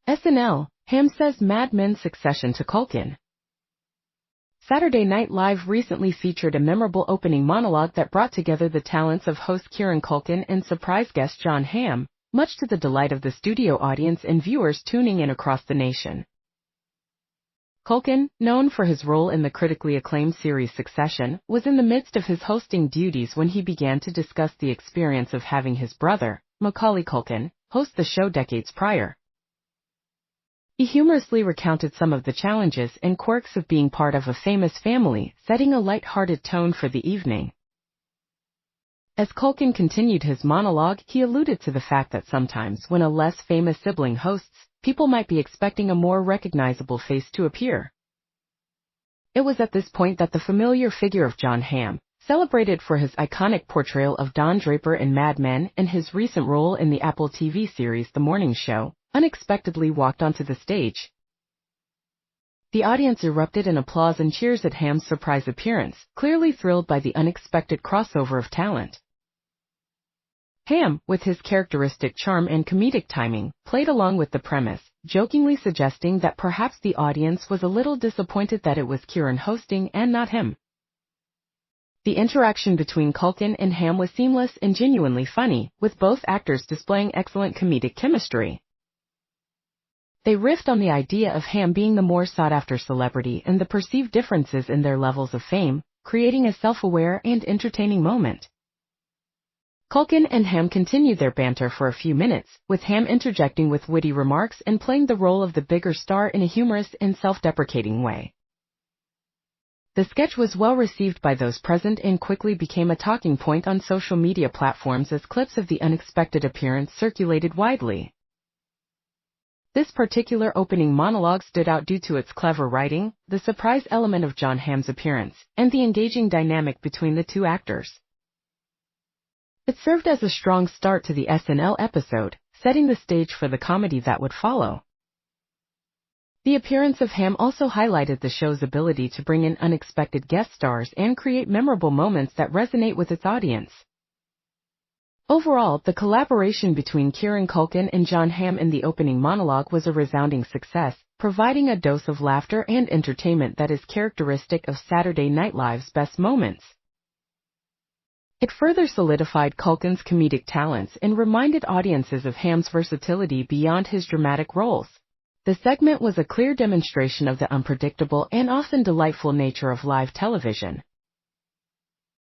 SNL, Hamm says Mad Men's succession to Culkin. Saturday Night Live recently featured a memorable opening monologue that brought together the talents of host Kieran Culkin and surprise guest Jon Hamm, much to the delight of the studio audience and viewers tuning in across the nation. Culkin, known for his role in the critically acclaimed series Succession, was in the midst of his hosting duties when he began to discuss the experience of having his brother, Macaulay Culkin, host the show decades prior. He humorously recounted some of the challenges and quirks of being part of a famous family, setting a light-hearted tone for the evening. As Culkin continued his monologue, he alluded to the fact that sometimes when a less famous sibling hosts, people might be expecting a more recognizable face to appear. It was at this point that the familiar figure of Jon Hamm, celebrated for his iconic portrayal of Don Draper in Mad Men and his recent role in the Apple TV series The Morning Show, unexpectedly walked onto the stage. The audience erupted in applause and cheers at Hamm's surprise appearance, clearly thrilled by the unexpected crossover of talent. Hamm, with his characteristic charm and comedic timing, played along with the premise, jokingly suggesting that perhaps the audience was a little disappointed that it was Kieran hosting and not him. The interaction between Culkin and Hamm was seamless and genuinely funny, with both actors displaying excellent comedic chemistry. They riffed on the idea of Hamm being the more sought-after celebrity and the perceived differences in their levels of fame, creating a self-aware and entertaining moment. Culkin and Hamm continued their banter for a few minutes, with Hamm interjecting with witty remarks and playing the role of the bigger star in a humorous and self-deprecating way. The sketch was well received by those present and quickly became a talking point on social media platforms as clips of the unexpected appearance circulated widely. This particular opening monologue stood out due to its clever writing, the surprise element of Jon Hamm's appearance, and the engaging dynamic between the two actors. It served as a strong start to the SNL episode, setting the stage for the comedy that would follow. The appearance of Hamm also highlighted the show's ability to bring in unexpected guest stars and create memorable moments that resonate with its audience. Overall, the collaboration between Kieran Culkin and Jon Hamm in the opening monologue was a resounding success, providing a dose of laughter and entertainment that is characteristic of Saturday Night Live's best moments. It further solidified Culkin's comedic talents and reminded audiences of Hamm's versatility beyond his dramatic roles. The segment was a clear demonstration of the unpredictable and often delightful nature of live television,